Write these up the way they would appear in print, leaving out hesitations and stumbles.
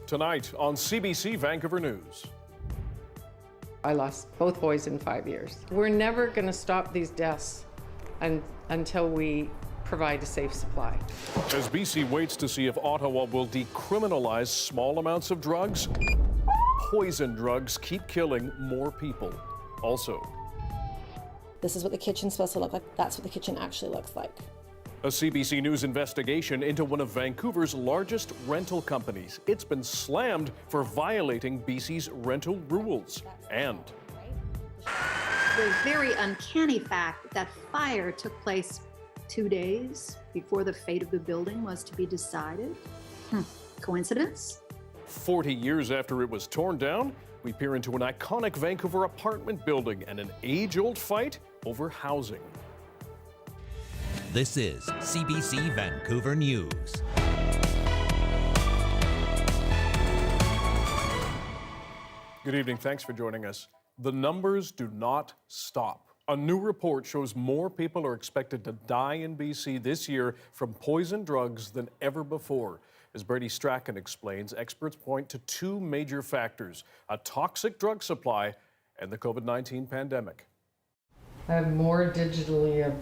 Tonight on CBC Vancouver News. I lost both boys in 5 years. We're never going to stop these deaths until we provide a safe supply. As BC waits to see if Ottawa will decriminalize small amounts of drugs, poison drugs keep killing more people. Also, this is what the kitchen's supposed to look like. That's what the kitchen actually looks like. A CBC News investigation into one of Vancouver's largest rental companies. It's been slammed for violating BC's rental rules. And the very uncanny fact that fire took place 2 days before the fate of the building was to be decided. Coincidence? 40 years after it was torn down, we peer into an iconic Vancouver apartment building and an age-old fight over housing. This is CBC Vancouver News. Good evening. Thanks for joining us. The numbers do not stop. A new report shows more people are expected to die in BC this year from poison drugs than ever before. As Brady Strachan explains, experts point to two major factors: a toxic drug supply and the COVID-19 pandemic. I have more digitally of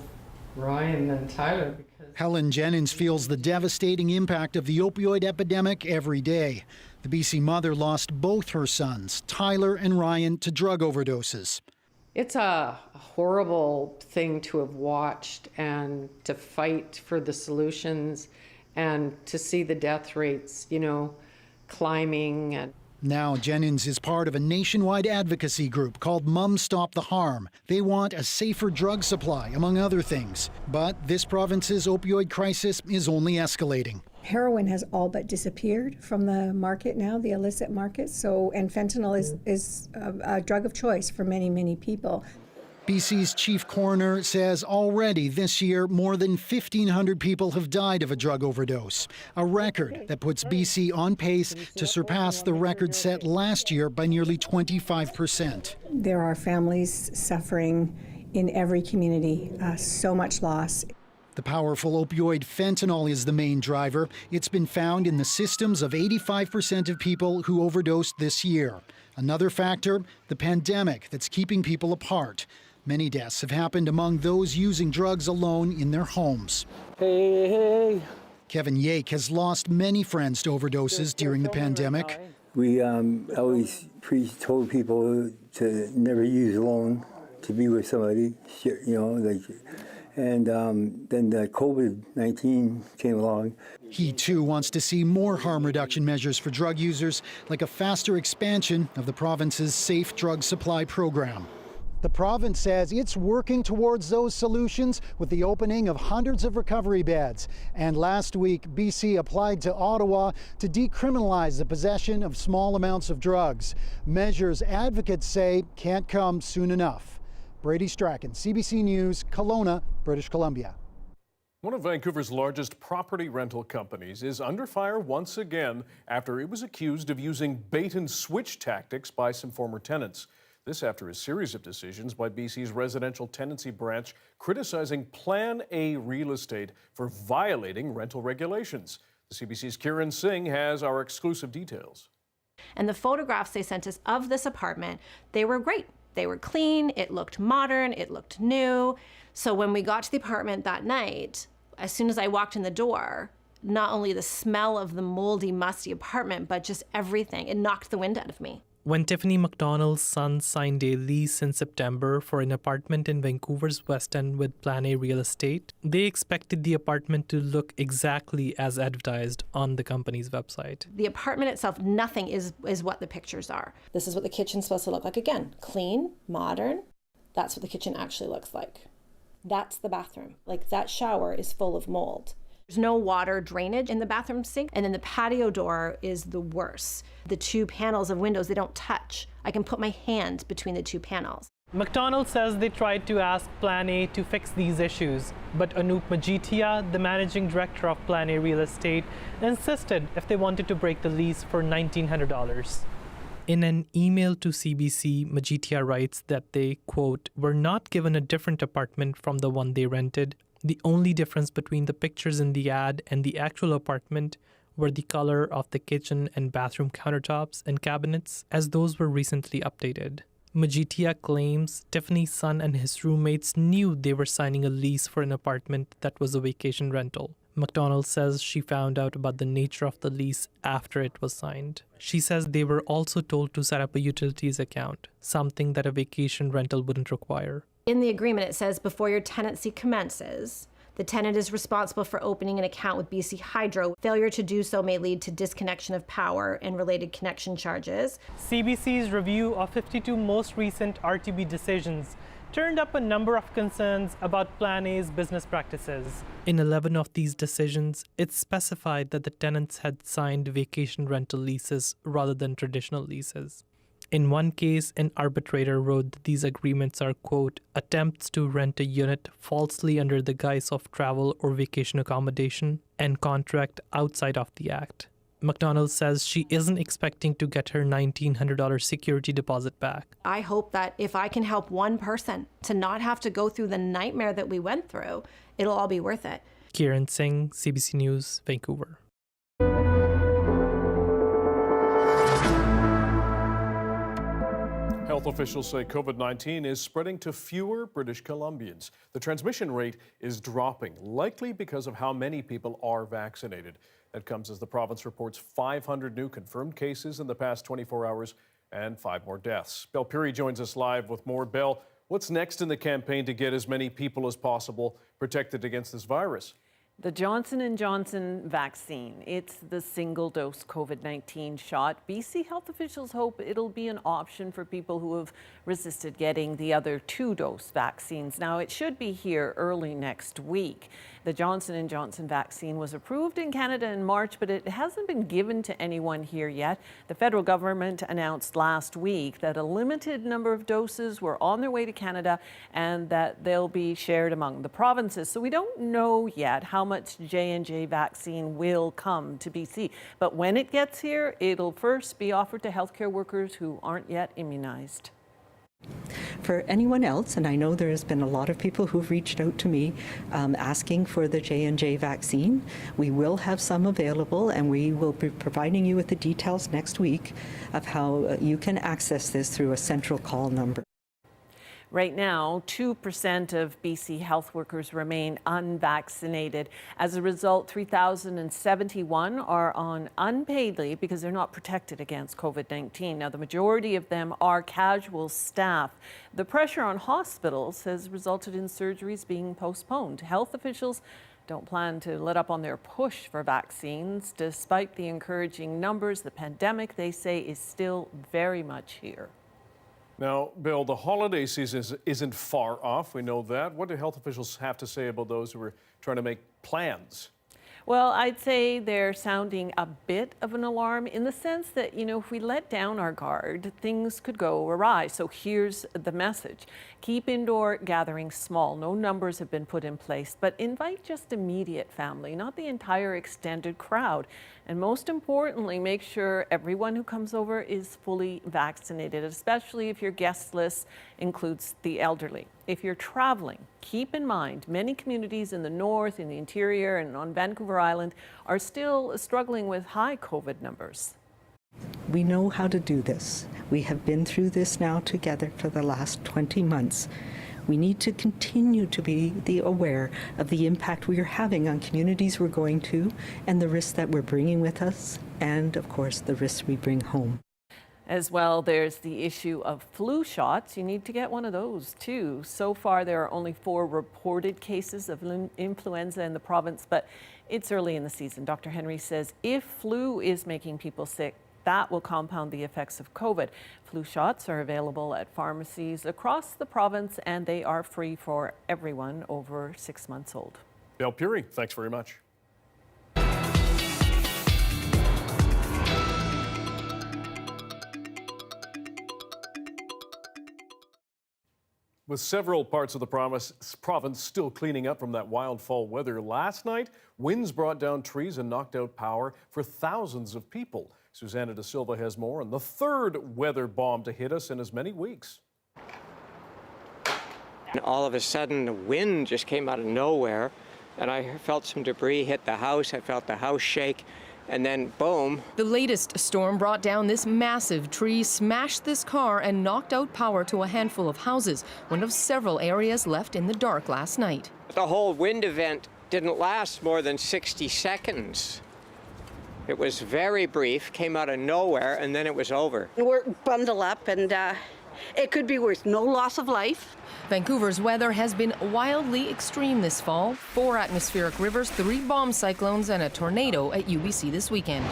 Ryan than Tyler because Helen Jennings feels the devastating impact of the opioid epidemic every day. The BC mother lost both her sons, Tyler and Ryan, to drug overdoses. it's a horrible thing to have watched and to fight for the solutions and to see the death rates, climbing. And now Jennings is part of a nationwide advocacy group called Mums Stop the Harm. They want a safer drug supply, among other things. But this province's opioid crisis is only escalating. Heroin has all but disappeared from the market now, the illicit market. And fentanyl is a drug of choice for many, many people. BC's chief coroner says already this year more than 1,500 people have died of a drug overdose, a record that puts BC on pace to surpass the record set last year by nearly 25%. There are families suffering in every community, so much loss. The powerful opioid fentanyl is the main driver. It's been found in the systems of 85% of people who overdosed this year. Another factor, the pandemic that's keeping people apart. Many deaths have happened among those using drugs alone in their homes. Hey. Kevin Yake has lost many friends to overdoses during the pandemic. We always told people to never use alone, to be with somebody, and then the COVID-19 came along. He too wants to see more harm reduction measures for drug users, like a faster expansion of the province's safe drug supply program. The province says it's working towards those solutions with the opening of hundreds of recovery beds. And last week, BC applied to Ottawa to decriminalize the possession of small amounts of drugs. Measures advocates say can't come soon enough. Brady Strachan, CBC News, Kelowna, British Columbia. One of Vancouver's largest property rental companies is under fire once again after it was accused of using bait-and-switch tactics by some former tenants. This after a series of decisions by BC's residential tenancy branch criticizing Plan A real estate for violating rental regulations. The CBC's Kiran Singh has our exclusive details. And the photographs they sent us of this apartment, they were great. They were clean, it looked modern, it looked new. So when we got to the apartment that night, as soon as I walked in the door, not only the smell of the moldy, musty apartment, but just everything, it knocked the wind out of me. When Tiffany McDonald's son signed a lease in September for an apartment in Vancouver's West End with Plan A Real Estate, they expected the apartment to look exactly as advertised on the company's website. The apartment itself, nothing is what the pictures are. This is what the kitchen's supposed to look like. Again, clean, modern. That's what the kitchen actually looks like. That's the bathroom. Like, that shower is full of mold. There's no water drainage in the bathroom sink, and then the patio door is the worst. The two panels of windows, they don't touch. I can put my hand between the two panels. McDonald's says they tried to ask Plan A to fix these issues, but Anup Majitia, the managing director of Plan A Real Estate, insisted if they wanted to break the lease for $1,900. In an email to CBC, Majitia writes that they, quote, were not given a different apartment from the one they rented. The only difference between the pictures in the ad and the actual apartment were the color of the kitchen and bathroom countertops and cabinets, as those were recently updated. Majitia claims Tiffany's son and his roommates knew they were signing a lease for an apartment that was a vacation rental. McDonald says she found out about the nature of the lease after it was signed. She says they were also told to set up a utilities account, something that a vacation rental wouldn't require. In the agreement, it says before your tenancy commences, the tenant is responsible for opening an account with BC Hydro. Failure to do so may lead to disconnection of power and related connection charges. CBC's review of 52 most recent RTB decisions turned up a number of concerns about Plan A's business practices. In 11 of these decisions, it specified that the tenants had signed vacation rental leases rather than traditional leases. In one case, an arbitrator wrote that these agreements are, quote, attempts to rent a unit falsely under the guise of travel or vacation accommodation and contract outside of the act. McDonald says she isn't expecting to get her $1,900 security deposit back. I hope that if I can help one person to not have to go through the nightmare that we went through, it'll all be worth it. Kieran Singh, CBC News, Vancouver. Health officials say COVID-19 is spreading to fewer British Columbians. The transmission rate is dropping, likely because of how many people are vaccinated. That comes as the province reports 500 new confirmed cases in the past 24 hours and 5 more deaths. Belle Puri joins us live with more. Belle, what's next in the campaign to get as many people as possible protected against this virus? The Johnson & Johnson vaccine. It's the single-dose COVID-19 shot. BC health officials hope it'll be an option for people who have resisted getting the other 2-dose vaccines. Now, it should be here early next week. The Johnson & Johnson vaccine was approved in Canada in March, but it hasn't been given to anyone here yet. The federal government announced last week that a limited number of doses were on their way to Canada and that they'll be shared among the provinces. So we don't know yet how much J&J vaccine will come to BC. But when it gets here, it'll first be offered to healthcare workers who aren't yet immunized. For anyone else, and I know there's been a lot of people who've reached out to me asking for the J&J vaccine, we will have some available, and we will be providing you with the details next week of how you can access this through a central call number. Right now, 2% of BC health workers remain unvaccinated. As a result, 3,071 are on unpaid leave because they're not protected against COVID-19. Now, the majority of them are casual staff. The pressure on hospitals has resulted in surgeries being postponed. Health officials don't plan to let up on their push for vaccines. Despite the encouraging numbers, the pandemic, they say, is still very much here. Now, Bill, the holiday season isn't far off. We know that. What do health officials have to say about those who are trying to make plans? Well, I'd say they're sounding a bit of an alarm in the sense that, if we let down our guard, things could go awry. So here's the message. Keep indoor gatherings small. No numbers have been put in place, but invite just immediate family, not the entire extended crowd. And most importantly, make sure everyone who comes over is fully vaccinated, especially if your guest list includes the elderly. If you're traveling, keep in mind many communities in the north, in the interior, and on Vancouver Island are still struggling with high COVID numbers. We know how to do this. We have been through this now together for the last 20 months. We need to continue to be aware of the impact we are having on communities we're going to and the risks that we're bringing with us and, of course, the risks we bring home. As well, there's the issue of flu shots. You need to get one of those too. So far, there are only 4 reported cases of influenza in the province, but it's early in the season. Dr. Henry says if flu is making people sick, that will compound the effects of COVID. Flu shots are available at pharmacies across the province, and they are free for everyone over 6 months old. Belle Puri, thanks very much. With several parts of the province still cleaning up from that wild fall weather last night, winds brought down trees and knocked out power for thousands of people. Susanna Da Silva has more on the 3rd weather bomb to hit us in as many weeks. And all of a sudden, the wind just came out of nowhere, and I felt some debris hit the house. I felt the house shake, and then boom. The latest storm brought down this massive tree, smashed this car, and knocked out power to a handful of houses, one of several areas left in the dark last night. The whole wind event didn't last more than 60 seconds. It was very brief, came out of nowhere, and then it was over. We're bundled up, and it could be worse. No loss of life. Vancouver's weather has been wildly extreme this fall. 4 atmospheric rivers, 3 bomb cyclones, and a tornado at UBC this weekend.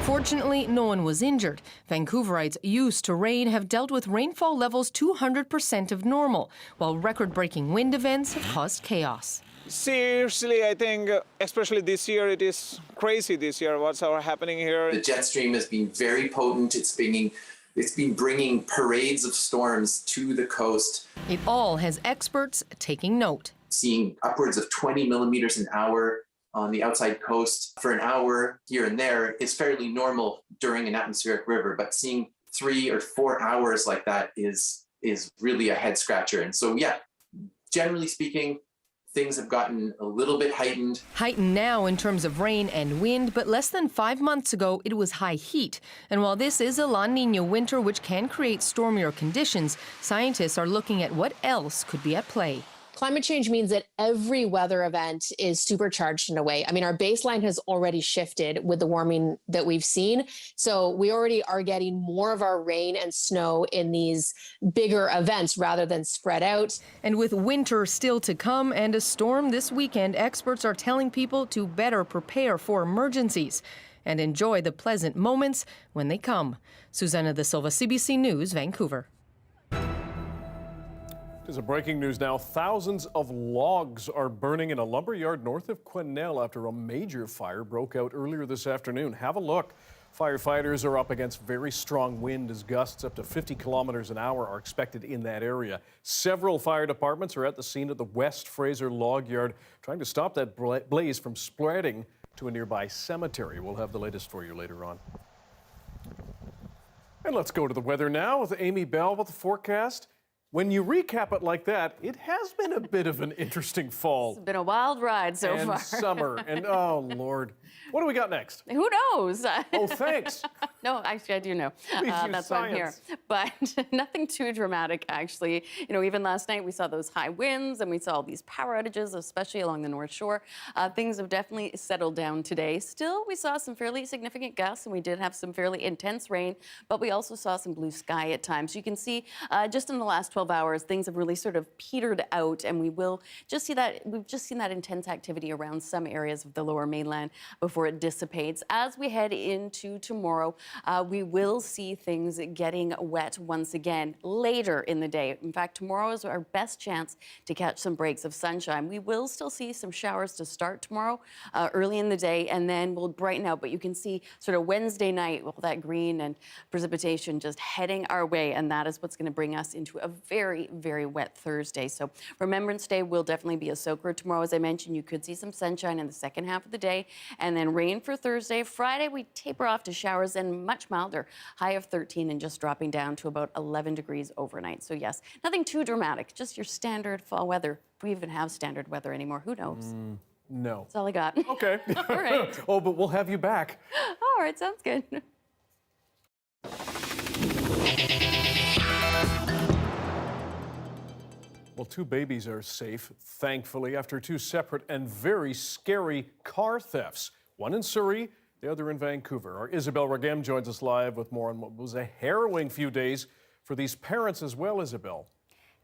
Fortunately, no one was injured. Vancouverites used to rain have dealt with rainfall levels 200% of normal, while record-breaking wind events have caused chaos. Seriously, I think, especially this year, it is crazy this year what's happening here. The jet stream has been very potent. It's been bringing parades of storms to the coast. It all has experts taking note. Seeing upwards of 20 millimeters an hour on the outside coast for an hour here and there is fairly normal during an atmospheric river, but seeing 3 or 4 hours like that is really a head scratcher. And so, yeah, generally speaking, things have gotten a little bit heightened. Heightened now in terms of rain and wind, but less than 5 months ago, it was high heat. And while this is a La Niña winter which can create stormier conditions, scientists are looking at what else could be at play. Climate change means that every weather event is supercharged in a way. I mean, our baseline has already shifted with the warming that we've seen. So we already are getting more of our rain and snow in these bigger events rather than spread out. And with winter still to come and a storm this weekend, experts are telling people to better prepare for emergencies and enjoy the pleasant moments when they come. Susanna De Silva, CBC News, Vancouver. There's a breaking news now. Thousands of logs are burning in a lumberyard north of Quesnel after a major fire broke out earlier this afternoon. Have a look. Firefighters are up against very strong wind as gusts up to 50 kilometers an hour are expected in that area. Several fire departments are at the scene of the West Fraser log yard trying to stop that blaze from spreading to a nearby cemetery. We'll have the latest for you later on. And let's go to the weather now with Amy Bell with the forecast. When you recap it like that, it has been a bit of an interesting fall. It's been a wild ride so far. And summer, and oh, Lord. What do we got next? Who knows? Oh, thanks. No, actually, I do know. That's why I'm here. But nothing too dramatic, actually. You know, even last night we saw those high winds and we saw all these power outages, especially along the North Shore. Things have definitely settled down today. Still, we saw some fairly significant gusts and we did have some fairly intense rain, but we also saw some blue sky at times. You can see just in the last 12 hours, things have really sort of petered out, and we will just see that. We've just seen that intense activity around some areas of the Lower Mainland before it dissipates. As we head into tomorrow, we will see things getting wet once again later in the day. In fact, tomorrow is our best chance to catch some breaks of sunshine. We will still see some showers to start tomorrow early in the day, and then we'll brighten out. But you can see sort of Wednesday night, all that green and precipitation just heading our way, and that is what's going to bring us into a very, very wet Thursday. So Remembrance Day will definitely be a soaker tomorrow. As I mentioned, you could see some sunshine in the second half of the day, and then rain for Thursday. Friday, we taper off to showers and much milder, high of 13 and just dropping down to about 11 degrees overnight. So yes, nothing too dramatic, just your standard fall weather. If we even have standard weather anymore, who knows? No. That's all I got. Okay. All right. Oh, but we'll have you back. All right, sounds good. Well, 2 babies are safe, thankfully, after 2 separate and very scary car thefts. One in Surrey, the other in Vancouver. Our Isabel Regem joins us live with more on what was a harrowing few days for these parents as well, Isabel.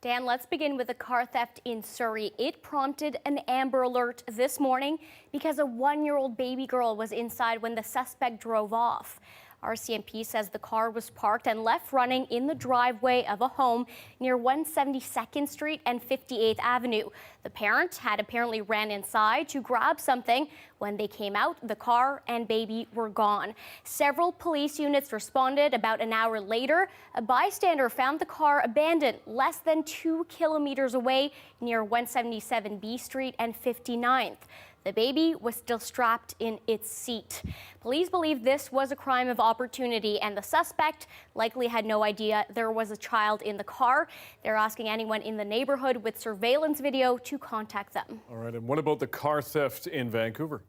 Dan, let's begin with a car theft in Surrey. It prompted an Amber Alert this morning because a 1-year-old baby girl was inside when the suspect drove off. RCMP says the car was parked and left running in the driveway of a home near 172nd Street and 58th Avenue. The parent had apparently ran inside to grab something. When they came out, the car and baby were gone. Several police units responded. About an hour later, a bystander found the car abandoned less than 2 kilometers away near 177B Street and 59th. The baby was still strapped in its seat. Police believe this was a crime of opportunity, and the suspect likely had no idea there was a child in the car. They're asking anyone in the neighborhood with surveillance video to contact them. All right, and what about the car theft in Vancouver?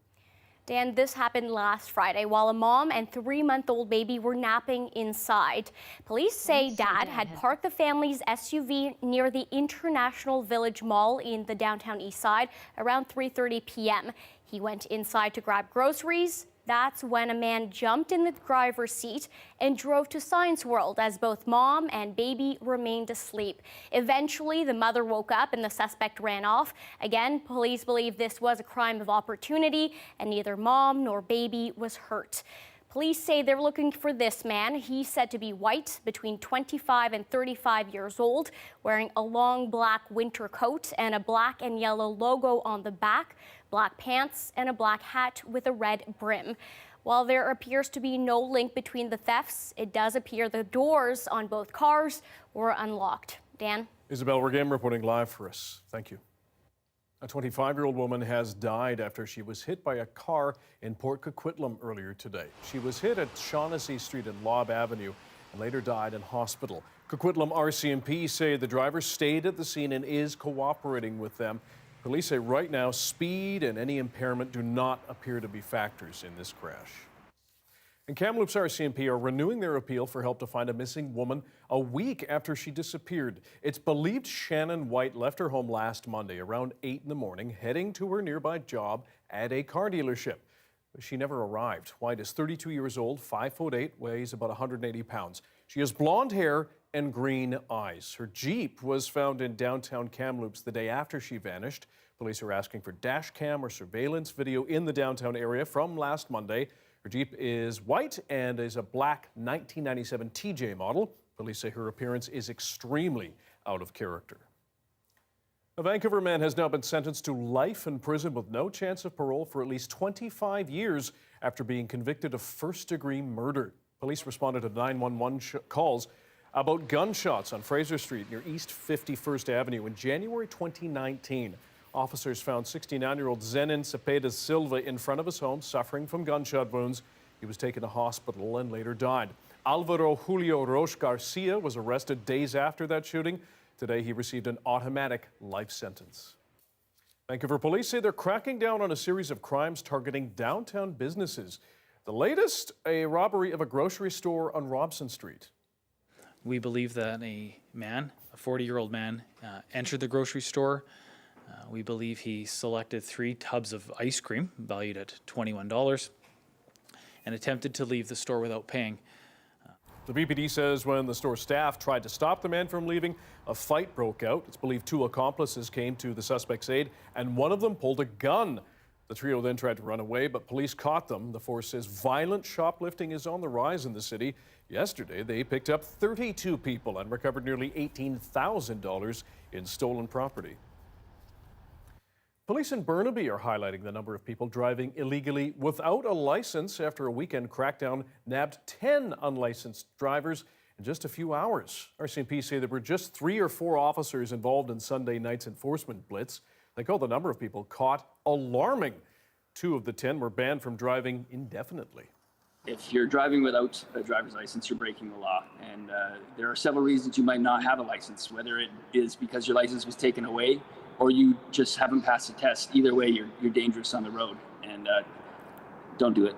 Dan, this happened last Friday while a mom and 3-month-old baby were napping inside. Police say Dad had parked the family's SUV near the International Village Mall in the downtown east side around 3:30 p.m. He went inside to grab groceries. That's when a man jumped in the driver's seat and drove to Science World as both mom and baby remained asleep. Eventually, the mother woke up and the suspect ran off. Again, police believe this was a crime of opportunity and neither mom nor baby was hurt. Police say they're looking for this man. He's said to be white, between 25 and 35 years old, wearing a long black winter coat and a black and yellow logo on the back, black pants, and a black hat with a red brim. While there appears to be no link between the thefts, it does appear the doors on both cars were unlocked. Dan? Isabel Regame reporting live for us. Thank you. A 25-year-old woman has died after she was hit by a car in Port Coquitlam earlier today. She was hit at Shaughnessy Street and Lobb Avenue and later died in hospital. Coquitlam RCMP say the driver stayed at the scene and is cooperating with them. Police say right now speed and any impairment do not appear to be factors in this crash. And Kamloops RCMP are renewing their appeal for help to find a missing woman a week after she disappeared. It's believed Shannon White left her home last Monday around 8 in the morning, heading to her nearby job at a car dealership. She never arrived. White is 32 years old, 5'8", weighs about 180 pounds. She has blonde hair and green eyes. Her Jeep was found in downtown Kamloops the day after she vanished. Police are asking for dash cam or surveillance video in the downtown area from last Monday. Her Jeep is white and is a black 1997 TJ model. Police say her appearance is extremely out of character. A Vancouver man has now been sentenced to life in prison with no chance of parole for at least 25 years after being convicted of first-degree murder. Police responded to 911 calls about gunshots on Fraser Street near East 51st Avenue in January 2019. Officers found 69-year-old Zenin Cepeda Silva in front of his home, suffering from gunshot wounds. He was taken to hospital and later died. Alvaro Julio Roche Garcia was arrested days after that shooting. Today, he received an automatic life sentence. Vancouver police say they're cracking down on a series of crimes targeting downtown businesses. The latest, a robbery of a grocery store on Robson Street. We believe that a 40-year-old man, entered the grocery store. We believe he selected 3 tubs of ice cream valued at $21 and attempted to leave the store without paying. The BPD says when the store staff tried to stop the man from leaving, a fight broke out. It's believed 2 accomplices came to the suspect's aid and one of them pulled a gun. The trio then tried to run away, but police caught them. The force says violent shoplifting is on the rise in the city. Yesterday, they picked up 32 people and recovered nearly $18,000 in stolen property. Police in Burnaby are highlighting the number of people driving illegally without a license after a weekend crackdown nabbed 10 unlicensed drivers in just a few hours. RCMP say there were just 3 or 4 officers involved in Sunday night's enforcement blitz. They call the number of people caught alarming. 2 of the 10 were banned from driving indefinitely. If you're driving without a driver's license, you're breaking the law. And there are several reasons you might not have a license, whether it is because your license was taken away or you just haven't passed a test. Either way, you're dangerous on the road, and don't do it.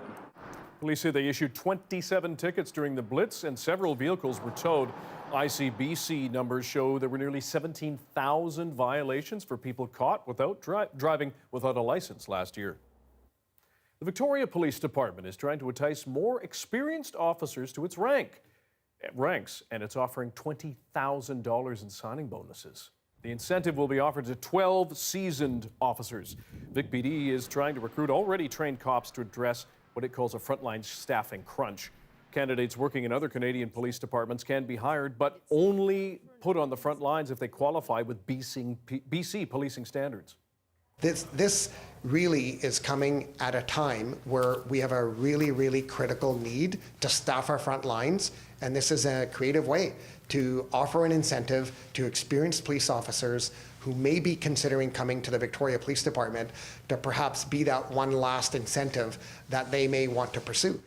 Police say they issued 27 tickets during the blitz and several vehicles were towed. ICBC numbers show there were nearly 17,000 violations for people caught without driving without a license last year. The Victoria Police Department is trying to entice more experienced officers to its ranks, and it's offering $20,000 in signing bonuses. The incentive will be offered to 12 seasoned officers. Vic PD is trying to recruit already trained cops to address what it calls a frontline staffing crunch. Candidates working in other Canadian police departments can be hired, but only put on the front lines if they qualify with BC policing standards. This really is coming at a time where we have a really critical need to staff our front lines, and this is a creative way to offer an incentive to experienced police officers who may be considering coming to the Victoria Police Department to perhaps be that one last incentive that they may want to pursue.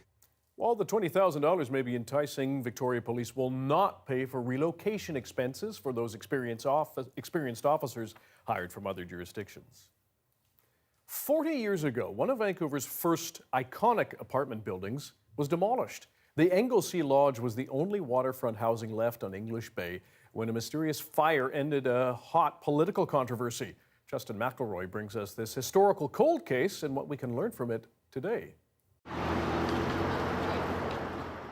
While the $20,000 may be enticing, Victoria Police will not pay for relocation expenses for those experienced officers hired from other jurisdictions. 40 years ago, one of Vancouver's first iconic apartment buildings was demolished. The Englesea Lodge was the only waterfront housing left on English Bay when a mysterious fire ended a hot political controversy. Justin McElroy brings us this historical cold case and what we can learn from it today.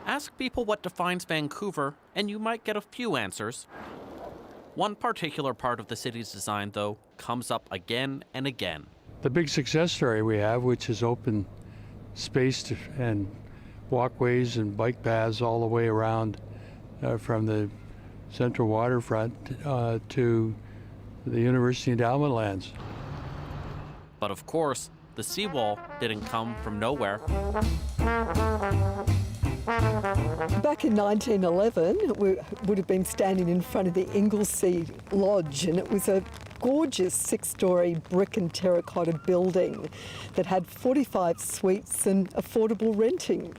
Ask people what defines Vancouver, and you might get a few answers. One particular part of the city's design, though, comes up again and again. The big success story we have, which is open space and walkways and bike paths all the way around from the central waterfront to the University Endowment lands. But of course, the seawall didn't come from nowhere. Back in 1911, we would have been standing in front of the Englesea Lodge, and it was a gorgeous six-storey brick and terracotta building that had 45 suites and affordable renting.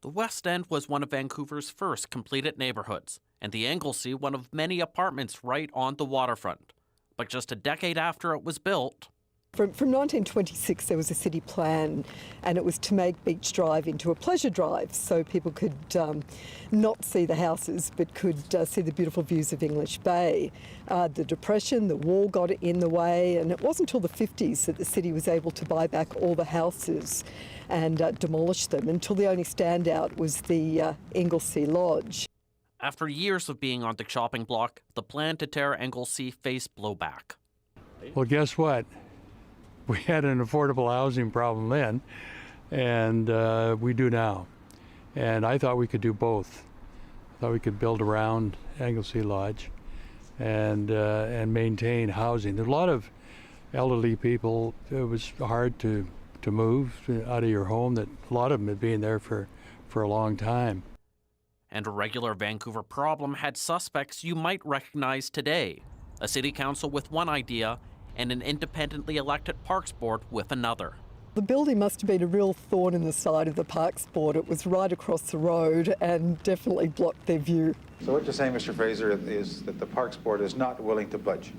The West End was one of Vancouver's first completed neighborhoods, and the Englesea one of many apartments right on the waterfront. But just a decade after it was built, From 1926, there was a city plan, and it was to make Beach Drive into a pleasure drive, so people could not see the houses, but could see the beautiful views of English Bay. The Depression, the war got in the way, and it wasn't until the 50s that the city was able to buy back all the houses and demolish them, until the only standout was the Englesea Lodge. after years of being on the chopping block, the plan to tear Englesea faced blowback. Well, guess what? We had an affordable housing problem then, and we do now. And I thought we could do both. I thought we could build around Englesea Lodge and maintain housing. There's a lot of elderly people. It was hard to move out of your home. That a lot of them had been there for a long time. And a regular Vancouver problem had suspects you might recognize today. A city council with one idea and an independently elected Parks Board with another. The building must have been a real thorn in the side of the Parks Board. It was right across the road and definitely blocked their view. So what you're saying, Mr. Fraser, is that the Parks Board is not willing to budge?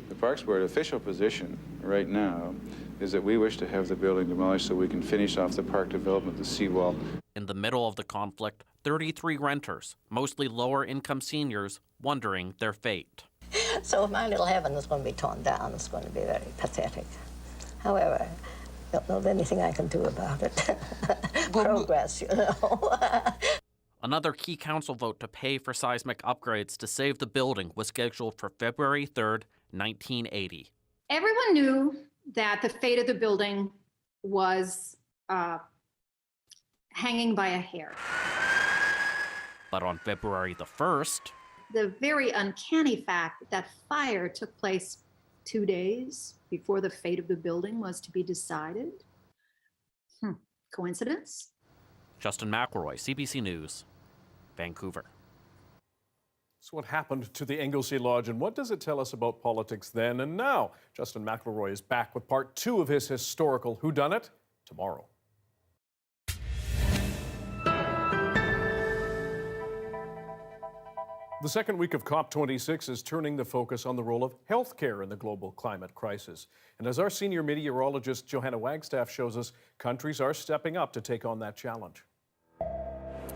The Parks Board official position right now is that we wish to have the building demolished so we can finish off the park development, the seawall. In the middle of the conflict, 33 renters, mostly lower-income seniors, wondering their fate. So if my little heaven is going to be torn down, it's going to be very pathetic. However, I don't know of anything I can do about it. Progress, you know. Another key council vote to pay for seismic upgrades to save the building was scheduled for February 3rd, 1980. Everyone knew that the fate of the building was hanging by a hair. But on February the 1st, the very uncanny fact that fire took place 2 days before the fate of the building was to be decided. Coincidence? Justin McElroy, CBC News, Vancouver. So what happened to the Englesea Lodge and what does it tell us about politics then and now? Justin McElroy is back with part 2 of his historical Whodunit tomorrow. The second week of COP26 is turning the focus on the role of healthcare in the global climate crisis. And as our senior meteorologist Johanna Wagstaff shows us, countries are stepping up to take on that challenge.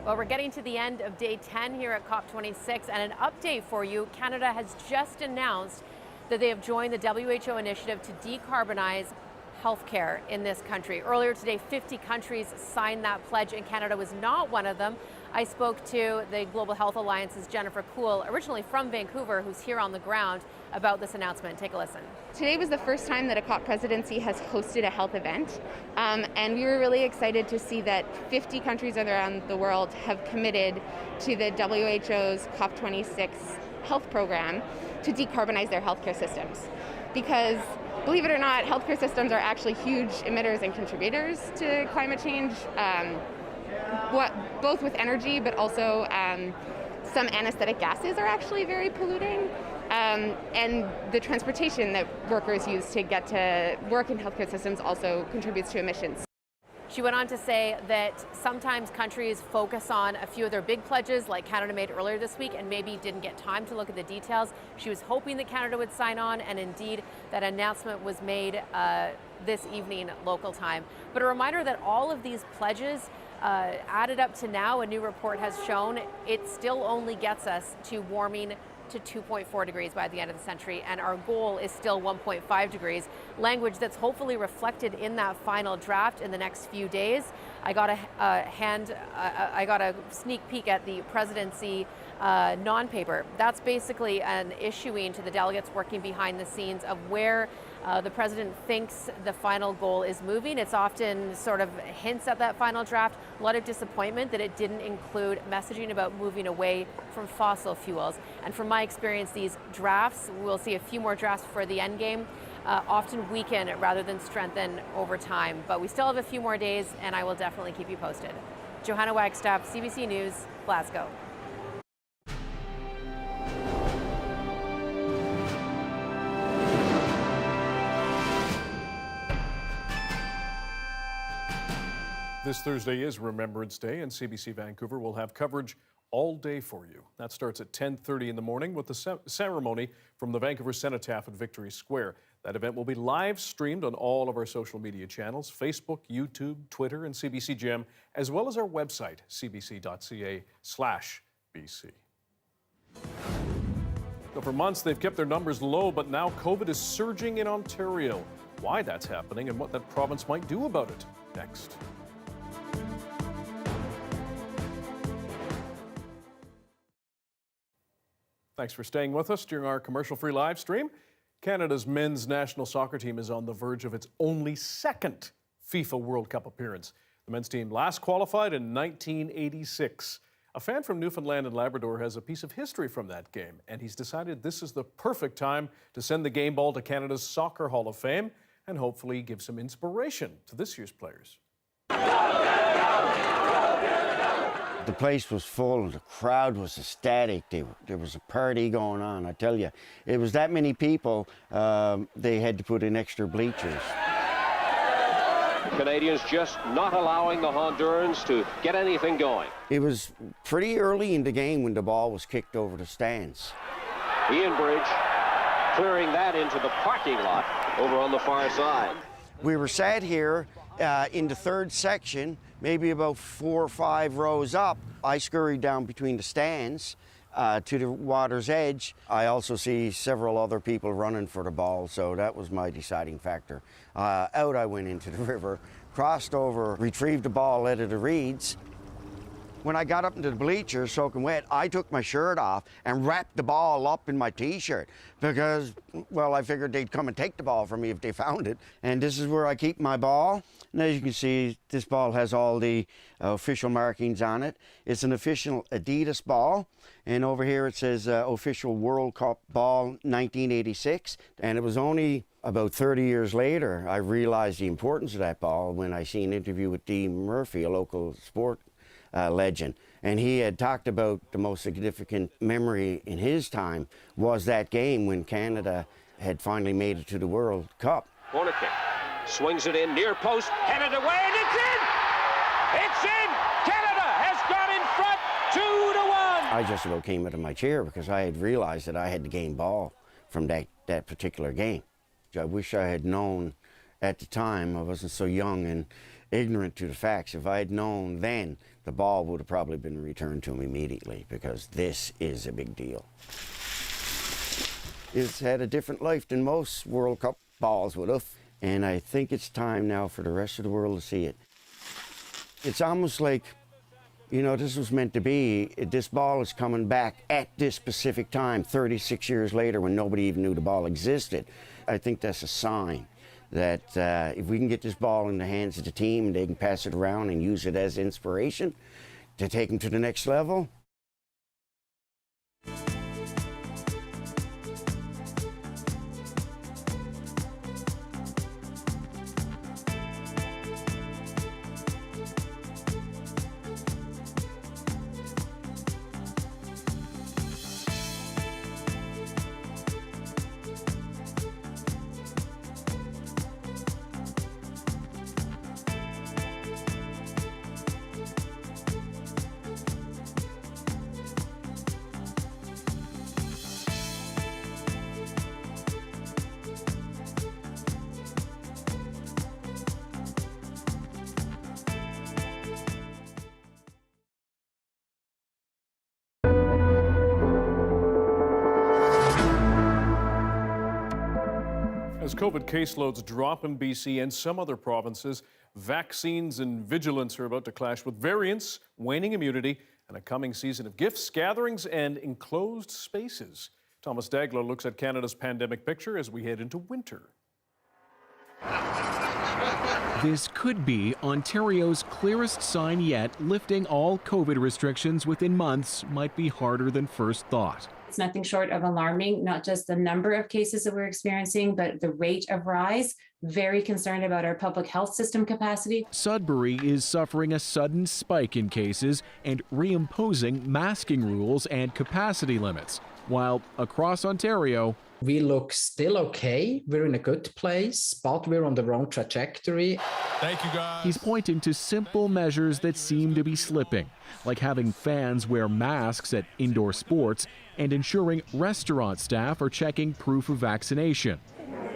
Well, we're getting to the end of day 10 here at COP26, and an update for you. Canada has just announced that they have joined the WHO initiative to decarbonize healthcare in this country. Earlier today, 50 countries signed that pledge, and Canada was not one of them. I spoke to the Global Health Alliance's Jennifer Kuhl, originally from Vancouver, who's here on the ground, about this announcement. Take a listen. Today was the first time that a COP presidency has hosted a health event, and we were really excited to see that 50 countries around the world have committed to the WHO's COP26 health program to decarbonize their healthcare systems. Because, believe it or not, healthcare systems are actually huge emitters and contributors to climate change. Both with energy, but also some anesthetic gases are actually very polluting. And the transportation that workers use to get to work in healthcare systems also contributes to emissions. She went on to say that sometimes countries focus on a few of their big pledges, like Canada made earlier this week, and maybe didn't get time to look at the details. She was hoping that Canada would sign on, and indeed that announcement was made this evening local time. But a reminder that all of these pledges added up to now, a new report has shown it still only gets us to warming to 2.4 degrees by the end of the century, and our goal is still 1.5 degrees, language that's hopefully reflected in that final draft in the next few days. I got a sneak peek at the presidency non-paper. That's basically an issuing to the delegates working behind the scenes of where the president thinks the final goal is moving. It's often sort of hints at that final draft. A lot of disappointment that it didn't include messaging about moving away from fossil fuels. And from my experience, these drafts, we'll see a few more drafts for the end game, often weaken rather than strengthen over time. But we still have a few more days, and I will definitely keep you posted. Johanna Wagstaff, CBC News, Glasgow. This Thursday is Remembrance Day, and CBC Vancouver will have coverage all day for you. That starts at 10:30 in the morning with the ceremony from the Vancouver Cenotaph at Victory Square. That event will be live streamed on all of our social media channels, Facebook, YouTube, Twitter, and CBC Gem, as well as our website, cbc.ca/BC. So for months, they've kept their numbers low, but now COVID is surging in Ontario. Why that's happening and what that province might do about it. Next. Thanks for staying with us during our commercial-free live stream. Canada's men's national soccer team is on the verge of its only second FIFA World Cup appearance. The men's team last qualified in 1986. A fan from Newfoundland and Labrador has a piece of history from that game, and he's decided this is the perfect time to send the game ball to Canada's Soccer Hall of Fame and hopefully give some inspiration to this year's players. The place was full, the crowd was ecstatic, there was a party going on, I tell you. It was that many people, they had to put in extra bleachers. Canadians just not allowing the Hondurans to get anything going. It was pretty early in the game when the ball was kicked over the stands. Ian Bridge clearing that into the parking lot over on the far side. We were sat here in the third section, maybe about 4 or 5 rows up. I scurried down between the stands to the water's edge. I also see several other people running for the ball, so that was my deciding factor. Out I went into the river, crossed over, retrieved the ball out of the reeds. When I got up into the bleachers, soaking wet, I took my shirt off and wrapped the ball up in my T-shirt because, well, I figured they'd come and take the ball from me if they found it. And this is where I keep my ball. And as you can see, this ball has all the official markings on it. It's an official Adidas ball. And over here it says official World Cup ball 1986. And it was only about 30 years later I realized the importance of that ball when I see an interview with Dean Murphy, a local sport legend, and he had talked about the most significant memory in his time was that game when Canada had finally made it to the World Cup. Corner kick, swings it in, near post, headed away, and it's in! It's in! Canada has got in front, 2-1! I just about came out of my chair because I had realized that I had to gain ball from that particular game. I wish I had known at the time. I wasn't so young and ignorant to the facts. If I had known then, the ball would have probably been returned to him immediately because this is a big deal. It's had a different life than most World Cup balls would have, and I think it's time now for the rest of the world to see it. It's almost like, you know, this was meant to be. This ball is coming back at this specific time, 36 years later, when nobody even knew the ball existed. I think that's a sign that if we can get this ball in the hands of the team and they can pass it around and use it as inspiration to take them to the next level. As COVID caseloads drop in BC and some other provinces, vaccines and vigilance are about to clash with variants, waning immunity, and a coming season of gifts, gatherings, and enclosed spaces. Thomas Dagler looks at Canada's pandemic picture as we head into winter. This could be Ontario's clearest sign yet. Lifting all COVID restrictions within months might be harder than first thought. It's nothing short of alarming, not just the number of cases that we're experiencing, but the rate of rise. Very concerned about our public health system capacity. Sudbury is suffering a sudden spike in cases and reimposing masking rules and capacity limits, while across Ontario, we look still okay. We're in a good place, but we're on the wrong trajectory. Thank you, guys. He's pointing to simple measures that seem to be slipping, like having fans wear masks at indoor sports and ensuring restaurant staff are checking proof of vaccination.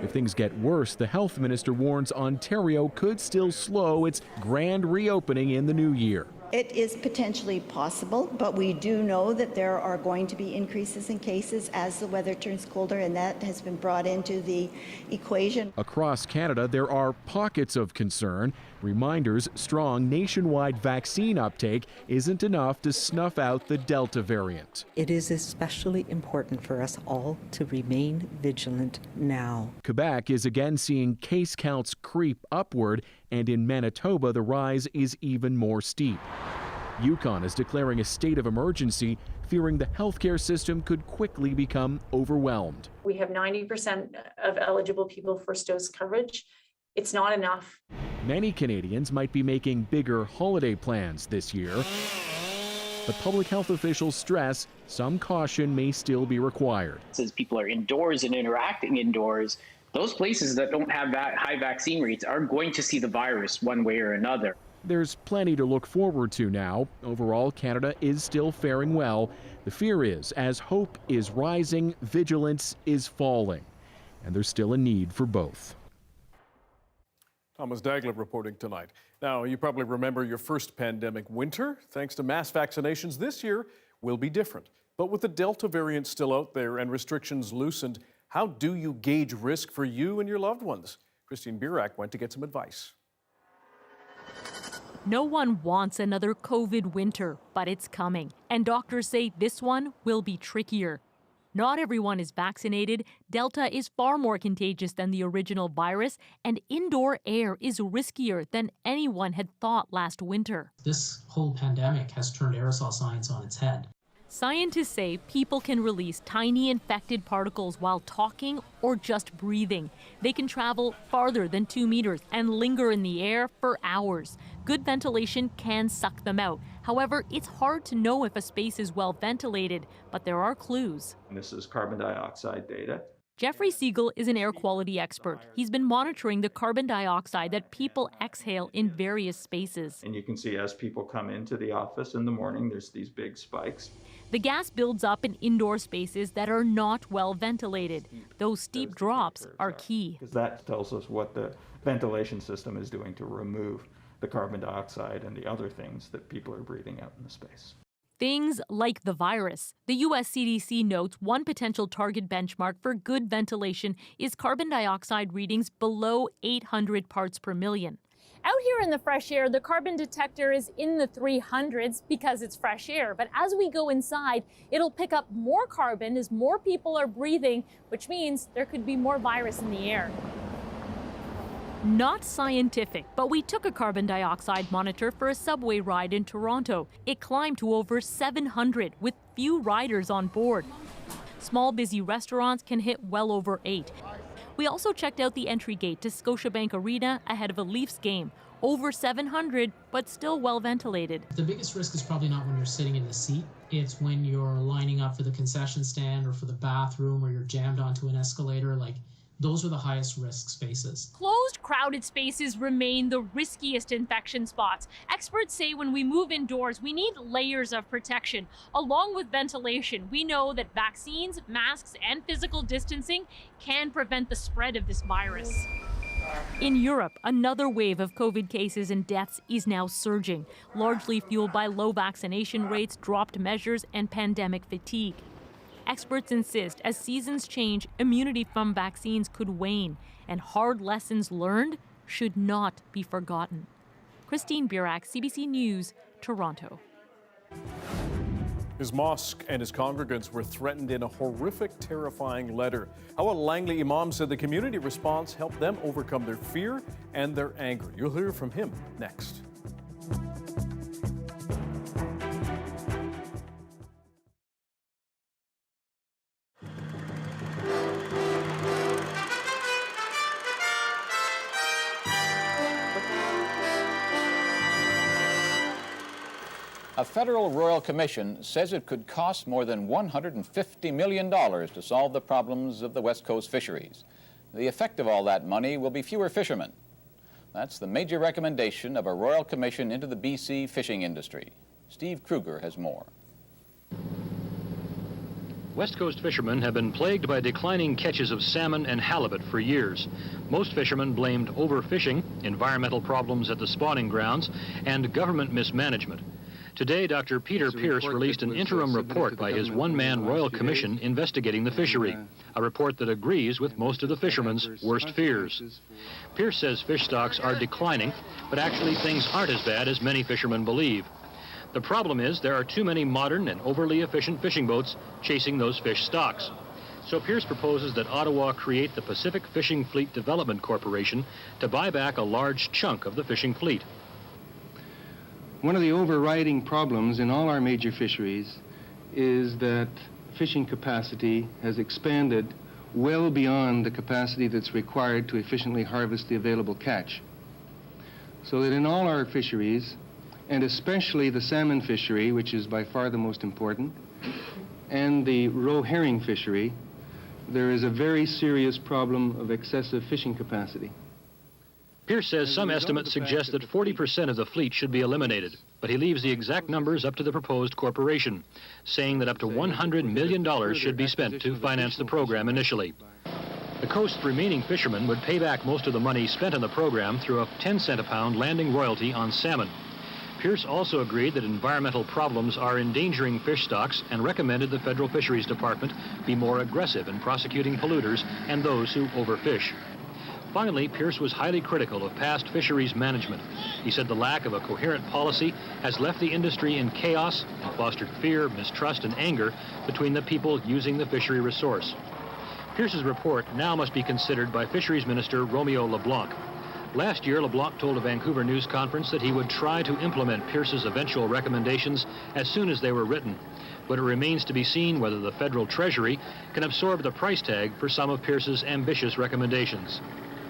If things get worse, the health minister warns Ontario could still slow its grand reopening in the new year. It is potentially possible, but we do know that there are going to be increases in cases as the weather turns colder, and that has been brought into the equation. Across Canada, there are pockets of concern. Reminders strong nationwide vaccine uptake isn't enough to snuff out the Delta variant. It is especially important for us all to remain vigilant now. Quebec is again seeing case counts creep upward, and in Manitoba, the rise is even more steep. Yukon is declaring a state of emergency, fearing the healthcare system could quickly become overwhelmed. We have 90% of eligible people first dose coverage. It's not enough. Many Canadians might be making bigger holiday plans this year, but public health officials stress some caution may still be required. As people are indoors and interacting indoors, those places that don't have that high vaccine rates are going to see the virus one way or another. There's plenty to look forward to now. Overall, Canada is still faring well. The fear is, as hope is rising, vigilance is falling, and there's still a need for both. Thomas Dagler reporting tonight. Now, you probably remember your first pandemic winter. Thanks to mass vaccinations, this year will be different. But with the Delta variant still out there and restrictions loosened, how do you gauge risk for you and your loved ones? Christine Burak went to get some advice. No one wants another COVID winter, but it's coming. And doctors say this one will be trickier. Not everyone is vaccinated. Delta is far more contagious than the original virus, and indoor air is riskier than anyone had thought last winter. This whole pandemic has turned aerosol science on its head. Scientists say people can release tiny infected particles while talking or just breathing. They can travel farther than 2 meters and linger in the air for hours. Good ventilation can suck them out. However, it's hard to know if a space is well ventilated, but there are clues. This is carbon dioxide data. Jeffrey Siegel is an air quality expert. He's been monitoring the carbon dioxide that people exhale in various spaces. And you can see as people come into the office in the morning, there's these big spikes. The gas builds up in indoor spaces that are not well ventilated. Those steep drops are key. Because that tells us what the ventilation system is doing to remove the carbon dioxide and the other things that people are breathing out in the space. Things like the virus. The U.S. CDC notes one potential target benchmark for good ventilation is carbon dioxide readings below 800 parts per million. Out here in the fresh air, the carbon detector is in the 300s because it's fresh air. But as we go inside, it'll pick up more carbon as more people are breathing, which means there could be more virus in the air. Not scientific, but we took a carbon dioxide monitor for a subway ride in Toronto. It climbed to over 700 with few riders on board. Small, busy restaurants can hit well over 8. We also checked out the entry gate to Scotiabank Arena ahead of a Leafs game. Over 700, but still well ventilated. The biggest risk is probably not when you're sitting in the seat. It's when you're lining up for the concession stand or for the bathroom or you're jammed onto an escalator. Those are the highest risk spaces. Closed, crowded spaces remain the riskiest infection spots. Experts say when we move indoors, we need layers of protection. Along with ventilation, we know that vaccines, masks, and physical distancing can prevent the spread of this virus. In Europe, another wave of COVID cases and deaths is now surging, largely fueled by low vaccination rates, dropped measures, and pandemic fatigue. Experts insist as seasons change, immunity from vaccines could wane, and hard lessons learned should not be forgotten. Christine Burak, CBC News, Toronto. His mosque and his congregants were threatened in a horrific, terrifying letter. How a Langley imam said the community response helped them overcome their fear and their anger. You'll hear from him next. A federal royal commission says it could cost more than $150 million to solve the problems of the West Coast fisheries. The effect of all that money will be fewer fishermen. That's the major recommendation of a royal commission into the BC fishing industry. Steve Kruger has more. West Coast fishermen have been plagued by declining catches of salmon and halibut for years. Most fishermen blamed overfishing, environmental problems at the spawning grounds, and government mismanagement. Today, Dr. Peter Pierce released an interim report by his one-man royal commission investigating the fishery, a report that agrees with most of the fishermen's worst fears. Pierce says fish stocks are declining, but actually things aren't as bad as many fishermen believe. The problem is there are too many modern and overly efficient fishing boats chasing those fish stocks. So Pierce proposes that Ottawa create the Pacific Fishing Fleet Development Corporation to buy back a large chunk of the fishing fleet. One of the overriding problems in all our major fisheries is that fishing capacity has expanded well beyond the capacity that's required to efficiently harvest the available catch. So that in all our fisheries, and especially the salmon fishery, which is by far the most important, and the roe herring fishery, there is a very serious problem of excessive fishing capacity. Pierce says some estimates suggest that 40% of the fleet should be eliminated, but he leaves the exact numbers up to the proposed corporation, saying that up to $100 million should be spent to finance the program initially. The coast's remaining fishermen would pay back most of the money spent on the program through a 10-cent a pound landing royalty on salmon. Pierce also agreed that environmental problems are endangering fish stocks and recommended the Federal Fisheries Department be more aggressive in prosecuting polluters and those who overfish. Finally, Pierce was highly critical of past fisheries management. He said the lack of a coherent policy has left the industry in chaos and fostered fear, mistrust, and anger between the people using the fishery resource. Pierce's report now must be considered by Fisheries Minister Romeo LeBlanc. Last year, LeBlanc told a Vancouver news conference that he would try to implement Pierce's eventual recommendations as soon as they were written. But it remains to be seen whether the federal treasury can absorb the price tag for some of Pierce's ambitious recommendations.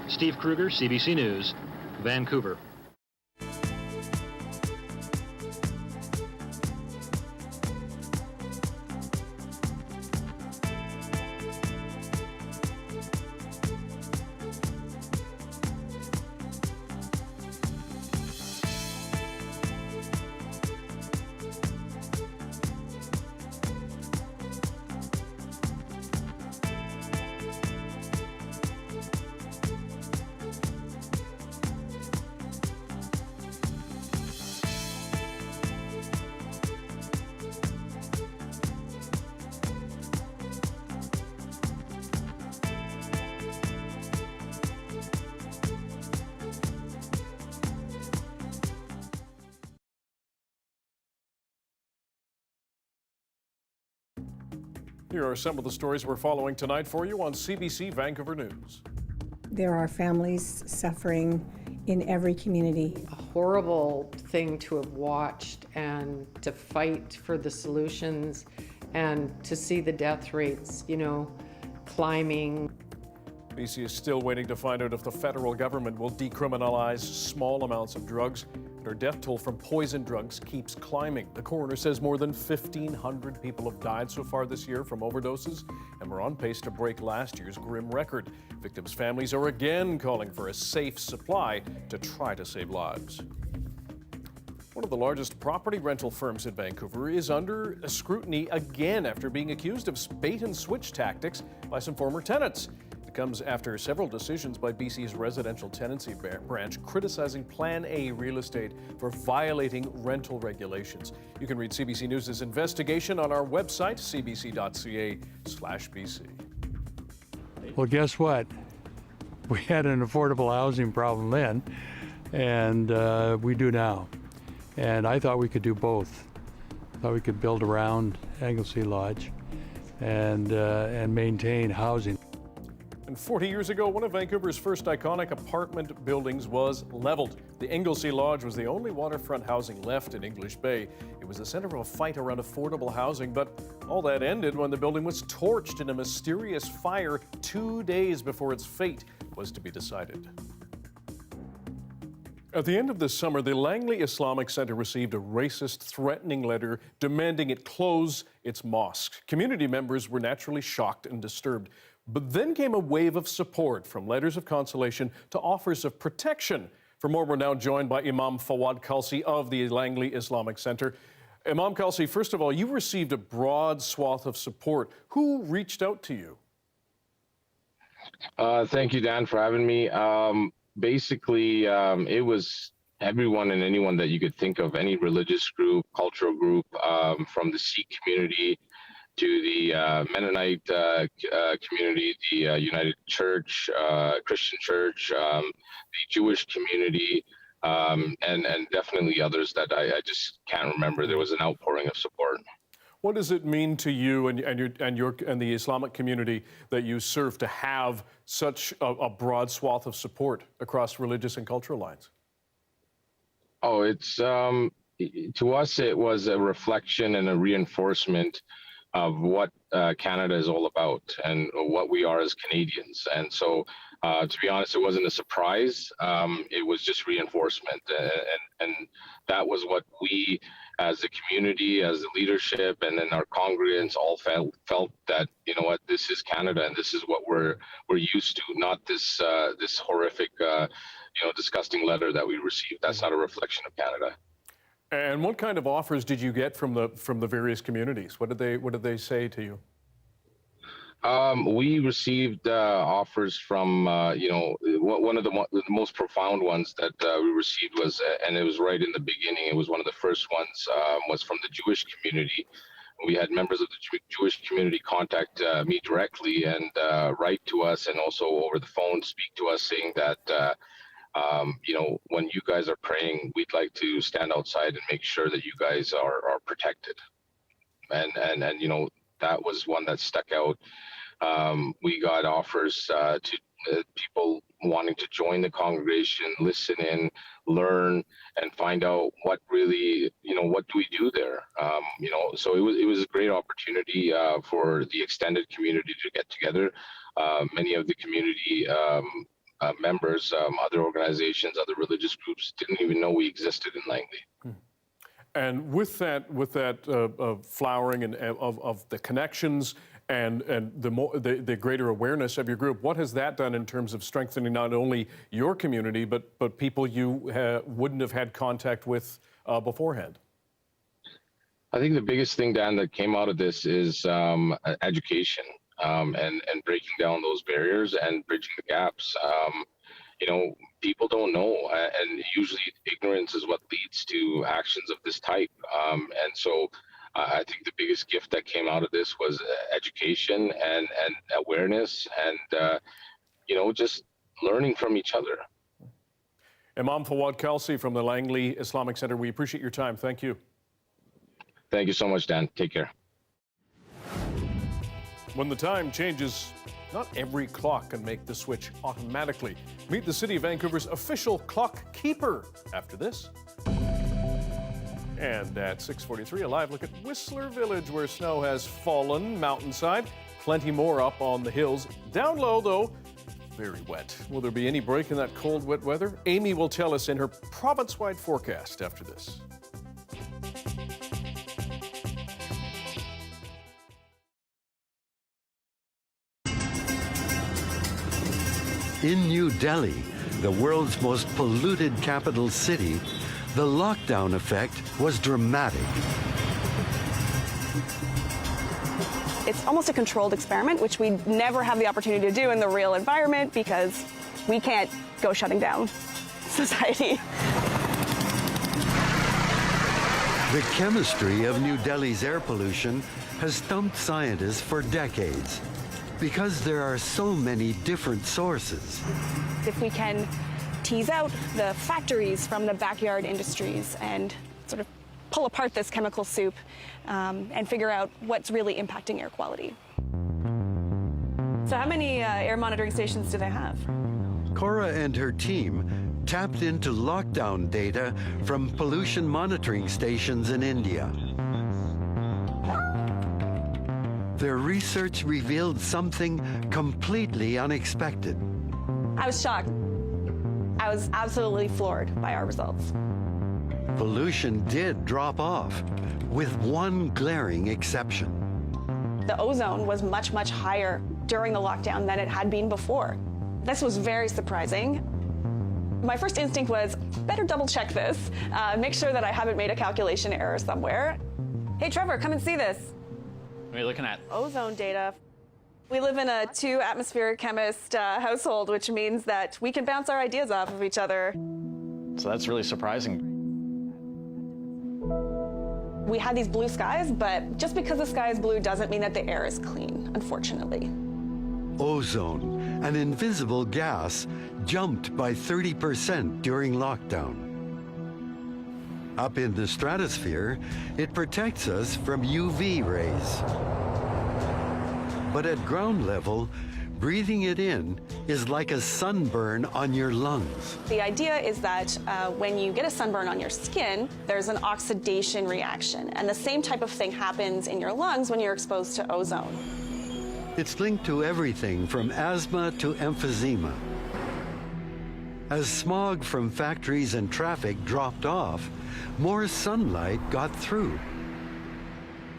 Steve Kruger, CBC News, Vancouver. Here are some of the stories we're following tonight for you on CBC Vancouver News. There are families suffering in every community. A horrible thing to have watched and to fight for the solutions and to see the death rates, climbing. BC is still waiting to find out if the federal government will decriminalize small amounts of drugs. Our death toll from poison drugs keeps climbing. The coroner says more than 1,500 people have died so far this year from overdoses, and we're on pace to break last year's grim record. Victims' families are again calling for a safe supply to try to save lives. One of the largest property rental firms in Vancouver is under scrutiny again after being accused of bait and switch tactics by some former tenants. It comes after several decisions by BC's residential tenancy branch criticizing Plan A real estate for violating rental regulations. You can read CBC News' investigation on our website, cbc.ca/BC. Well, guess what? We had an affordable housing problem then, and we do now. And I thought we could do both. I thought we could build around Englesea Lodge and maintain housing. And 40 years ago, one of Vancouver's first iconic apartment buildings was leveled. The Englesea Lodge was the only waterfront housing left in English Bay. It was the center of a fight around affordable housing, but all that ended when the building was torched in a mysterious fire 2 days before its fate was to be decided. At the end of this summer, the Langley Islamic Center received a racist, threatening letter demanding it close its mosque. Community members were naturally shocked and disturbed. But then came a wave of support, from letters of consolation to offers of protection. For more, we're now joined by Imam Fawad Khalsi of the Langley Islamic Center. Imam Khalsi, first of all, you received a broad swath of support. Who reached out to you? Thank you, Dan, for having me. Basically, it was everyone and anyone that you could think of, any religious group, cultural group, from the Sikh community to the Mennonite community, the United Church, Christian Church, the Jewish community, and definitely others that I just can't remember. There was an outpouring of support. What does it mean to you and the Islamic community that you serve to have such a broad swath of support across religious and cultural lines? Oh, it's to us, it was a reflection and a reinforcement of what Canada is all about and what we are as Canadians. And so, to be honest, it wasn't a surprise. It was just reinforcement. And that was what we, as a community, as the leadership, and then our congregants all felt that, you know what, this is Canada and this is what we're used to, not this this horrific, disgusting letter that we received. That's not a reflection of Canada. And what kind of offers did you get from the various communities? What did they say to you? We received offers from one of the most profound ones that we received was, and it was right in the beginning. It was one of the first ones. Was from the Jewish community. We had members of the Jewish community contact me directly and write to us, and also over the phone speak to us, saying that. When you guys are praying, we'd like to stand outside and make sure that you guys are protected. And that was one that stuck out. We got offers to people wanting to join the congregation, listen in, learn, and find out what really, what do we do there? So it was a great opportunity for the extended community to get together. Many of the community members, other organizations, other religious groups didn't even know we existed in Langley. And with that flowering and of the connections and the greater awareness of your group, what has that done in terms of strengthening not only your community but people you wouldn't have had contact with beforehand? I think the biggest thing, Dan, that came out of this is education. And breaking down those barriers and bridging the gaps. People don't know, and usually ignorance is what leads to actions of this type. And so I think the biggest gift that came out of this was education and awareness and, just learning from each other. Imam Fawad Khalsi from the Langley Islamic Center, we appreciate your time. Thank you. Thank you so much, Dan. Take care. When the time changes, not every clock can make the switch automatically. Meet the City of Vancouver's official clock keeper after this. And at 6:43, a live look at Whistler Village, where snow has fallen mountainside. Plenty more up on the hills. Down low, though, very wet. Will there be any break in that cold, wet weather? Amy will tell us in her province-wide forecast after this. In New Delhi, the world's most polluted capital city, the lockdown effect was dramatic. It's almost a controlled experiment, which we never have the opportunity to do in the real environment because we can't go shutting down society. The chemistry of New Delhi's air pollution has stumped scientists for decades because there are so many different sources. If we can tease out the factories from the backyard industries and sort of pull apart this chemical soup and figure out what's really impacting air quality. So how many air monitoring stations do they have? Cora and her team tapped into lockdown data from pollution monitoring stations in India. Their research revealed something completely unexpected. I was shocked. I was absolutely floored by our results. Pollution did drop off, with one glaring exception. The ozone was much, much higher during the lockdown than it had been before. This was very surprising. My first instinct was, better double check this, make sure that I haven't made a calculation error somewhere. Hey, Trevor, come and see this. What are you looking at? Ozone data. We live in a 2 atmospheric chemist household, which means that we can bounce our ideas off of each other. So that's really surprising. We had these blue skies, but just because the sky is blue doesn't mean that the air is clean, unfortunately. Ozone, an invisible gas, jumped by 30% during lockdown. Up in the stratosphere, it protects us from UV rays. But at ground level, breathing it in is like a sunburn on your lungs. The idea is that when you get a sunburn on your skin, there's an oxidation reaction, and the same type of thing happens in your lungs when you're exposed to ozone. It's linked to everything from asthma to emphysema. As smog from factories and traffic dropped off, more sunlight got through.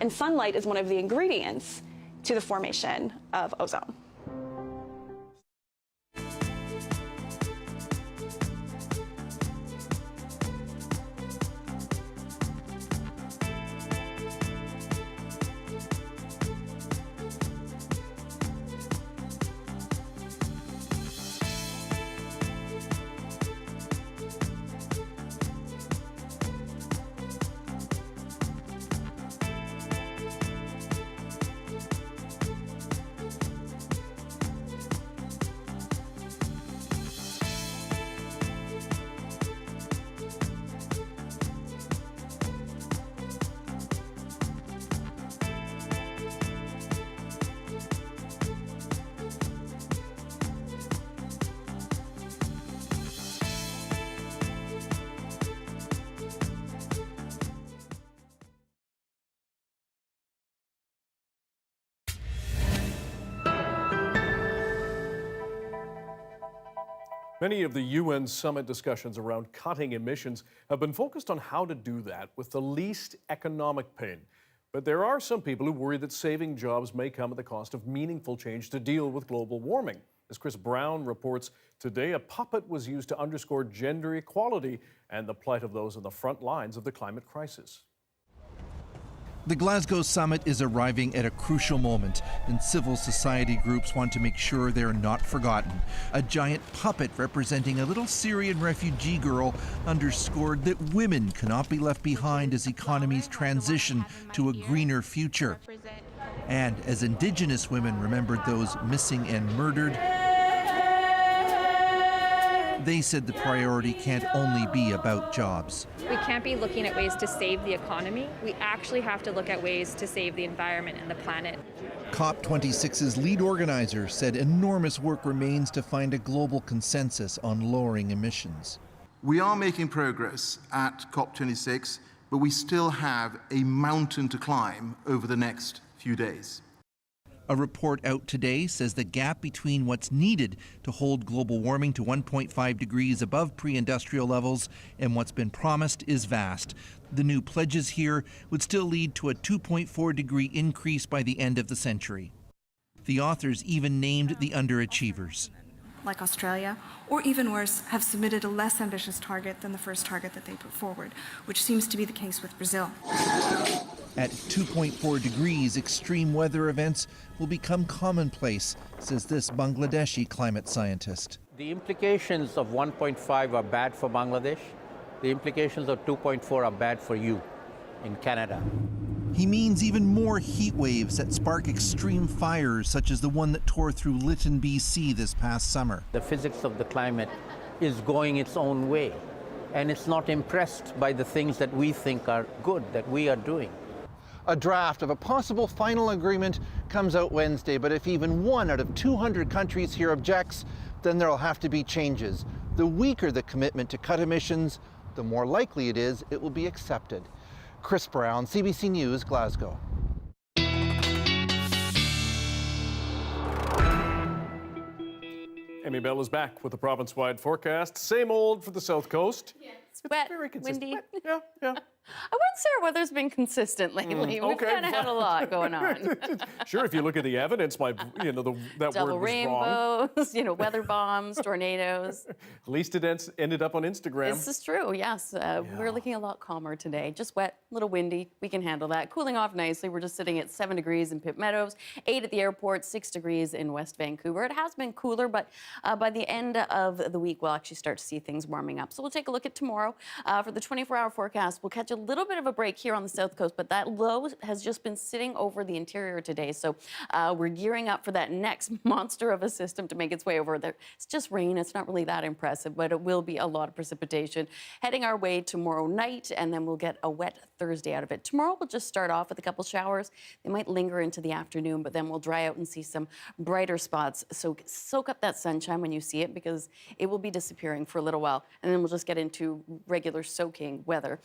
And sunlight is one of the ingredients to the formation of ozone. Many of the UN summit discussions around cutting emissions have been focused on how to do that with the least economic pain. But there are some people who worry that saving jobs may come at the cost of meaningful change to deal with global warming. As Chris Brown reports, today a puppet was used to underscore gender equality and the plight of those on the front lines of the climate crisis. The Glasgow summit is arriving at a crucial moment, and civil society groups want to make sure they're not forgotten. A giant puppet representing a little Syrian refugee girl underscored that women cannot be left behind as economies transition to a greener future. And as Indigenous women remembered those missing and murdered, they said the priority can't only be about jobs. We can't be looking at ways to save the economy. We actually have to look at ways to save the environment and the planet. COP26's lead organizer said enormous work remains to find a global consensus on lowering emissions. We are making progress at COP26, but we still have a mountain to climb over the next few days. A report out today says the gap between what's needed to hold global warming to 1.5 degrees above pre-industrial levels and what's been promised is vast. The new pledges here would still lead to a 2.4 degree increase by the end of the century. The authors even named the underachievers. Like Australia, or even worse, have submitted a less ambitious target than the first target that they put forward, which seems to be the case with Brazil. At 2.4 degrees, extreme weather events will become commonplace, says this Bangladeshi climate scientist. The implications of 1.5 are bad for Bangladesh. The implications of 2.4 are bad for you in Canada. He means even more heat waves that spark extreme fires, such as the one that tore through Lytton, BC this past summer. The physics of the climate is going its own way, and it's not impressed by the things that we think are good, that we are doing. A draft of a possible final agreement comes out Wednesday, but if even 1 out of 200 countries here objects, then there'll have to be changes. The weaker the commitment to cut emissions, the more likely it is it will be accepted. Chris Brown, CBC News, Glasgow. Amy Bell is back with the province-wide forecast. Same old for the South Coast. Yeah. It's wet, very consistent. windy. Yeah. I wouldn't say our weather's been consistent lately. We've kind of had a lot going on. Sure, if you look at the evidence, that Double word was wrong. rainbows, weather bombs, tornadoes. At least it ended up on Instagram. This is true, yes. We're looking a lot calmer today. Just wet, a little windy. We can handle that. Cooling off nicely. We're just sitting at 7 degrees in Pitt Meadows, 8 at the airport, 6 degrees in West Vancouver. It has been cooler, but by the end of the week, we'll actually start to see things warming up. So we'll take a look at tomorrow. For the 24-hour forecast, we'll catch a little bit of a break here on the South Coast, but that low has just been sitting over the interior today. So we're gearing up for that next monster of a system to make its way over there. It's just rain. It's not really that impressive, but it will be a lot of precipitation heading our way tomorrow night, and then we'll get a wet Thursday out of it. Tomorrow we'll just start off with a couple showers. They might linger into the afternoon, but then we'll dry out and see some brighter spots. So soak up that sunshine when you see it, because it will be disappearing for a little while, and then we'll just get into regular soaking weather.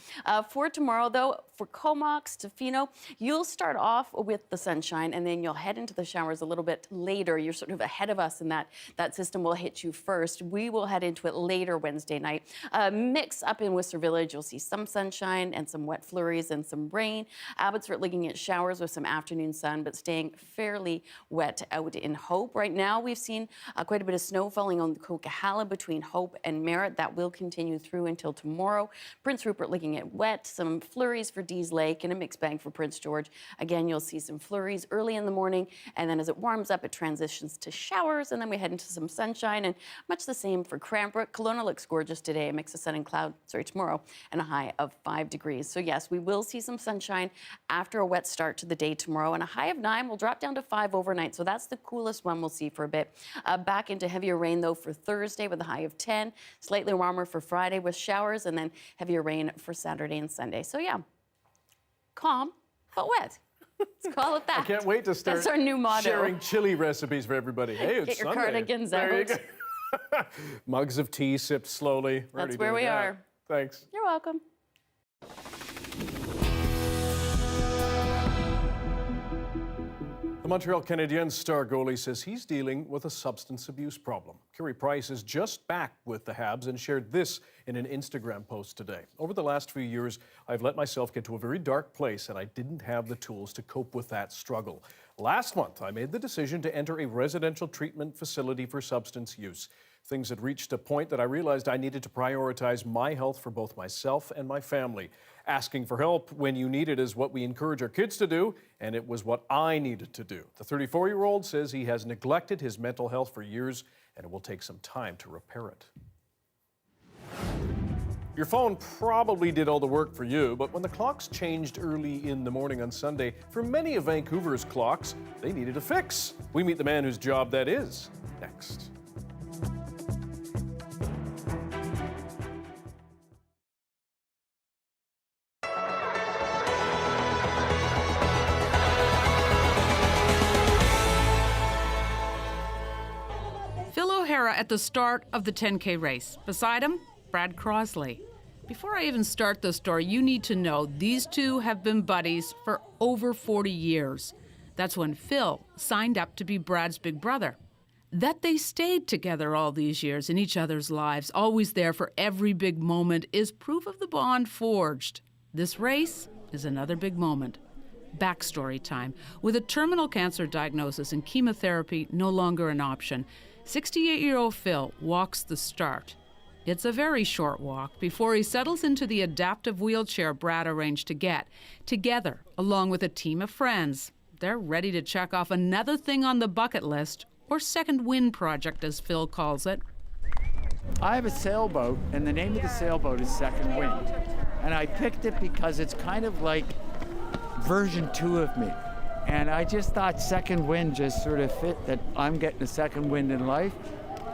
For tomorrow, though, for Comox, Tofino, you'll start off with the sunshine, and then you'll head into the showers a little bit later. You're sort of ahead of us in that system will hit you first. We will head into it later Wednesday night. Mix up in Worcester Village, you'll see some sunshine and some wet flurries and some rain. Abbotsford looking at showers with some afternoon sun, but staying fairly wet out in Hope. Right now, we've seen quite a bit of snow falling on the Coquihalla between Hope and Merritt. That will continue through until tomorrow. Prince Rupert looking at wet, some flurries for Dease Lake, and a mixed bag for Prince George. Again, you'll see some flurries early in the morning, and then as it warms up, it transitions to showers, and then we head into some sunshine, and much the same for Cranbrook. Kelowna looks gorgeous today, a mix of sun and cloud, tomorrow, and a high of 5 degrees. So yes, we will see some sunshine after a wet start to the day tomorrow, and a high of 9 will drop down to 5 overnight, so that's the coolest one we'll see for a bit. Back into heavier rain, though, for Thursday with a high of 10, slightly warmer for Friday with showers, and then heavier rain for Saturday and Sunday. So yeah, calm but wet. Let's call it that. I can't wait to start That's our new motto. Sharing chili recipes for everybody. Hey, it's Get your Sunday. cardigans there out. You go. Mugs of tea sipped slowly. We're That's already where doing we that. are. Thanks. You're welcome. The Montreal Canadiens star goalie says he's dealing with a substance abuse problem. Carey Price is just back with the Habs and shared this in an Instagram post today. Over the last few years, I've let myself get to a very dark place, and I didn't have the tools to cope with that struggle. Last month, I made the decision to enter a residential treatment facility for substance use. Things had reached a point that I realized I needed to prioritize my health for both myself and my family. Asking for help when you need it is what we encourage our kids to do, and it was what I needed to do. The 34-year-old says he has neglected his mental health for years, and it will take some time to repair it. Your phone probably did all the work for you, but when the clocks changed early in the morning on Sunday, for many of Vancouver's clocks, they needed a fix. We meet the man whose job that is next. At the start of the 10K race. Beside him, Brad Crosley. Before I even start the story, you need to know these two have been buddies for over 40 years. That's when Phil signed up to be Brad's big brother. That they stayed together all these years in each other's lives, always there for every big moment, is proof of the bond forged. This race is another big moment. Backstory time. With a terminal cancer diagnosis and chemotherapy no longer an option, 68-year-old Phil walks the start. It's a very short walk before he settles into the adaptive wheelchair Brad arranged to get. Together, along with a team of friends, they're ready to check off another thing on the bucket list, or second wind project, as Phil calls it. I have a sailboat, and the name of the sailboat is Second Wind. And I picked it because it's kind of like version 2 of me. And I just thought second wind just sort of fit, that I'm getting a second wind in life.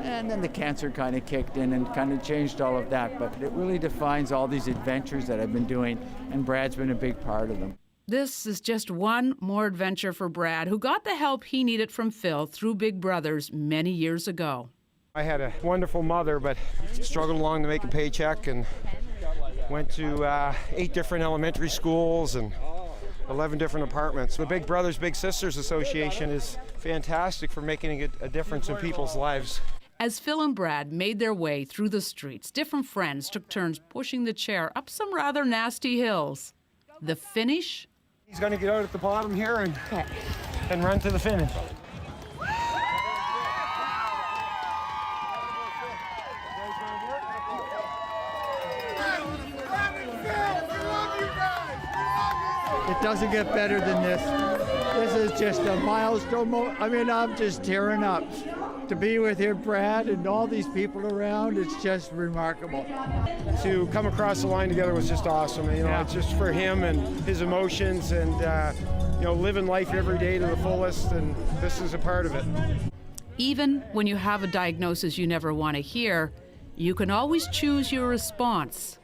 And then the cancer kind of kicked in and kind of changed all of that. But it really defines all these adventures that I've been doing, and Brad's been a big part of them. This is just one more adventure for Brad, who got the help he needed from Phil through Big Brothers many years ago. I had a wonderful mother, but struggled along to make a paycheck, and went to 8 different elementary schools and 11 different apartments. The Big Brothers Big Sisters Association is fantastic for making a difference in people's lives. As Phil and Brad made their way through the streets, different friends took turns pushing the chair up some rather nasty hills. The finish? He's going to get out at the bottom here and run to the finish. It doesn't get better than this. This is just a milestone moment. I mean, I'm just tearing up. To be with here, Brad, and all these people around, it's just remarkable. To come across the line together was just awesome. It's just for him and his emotions, and living life every day to the fullest, and this is a part of it. Even when you have a diagnosis you never want to hear, you can always choose your response.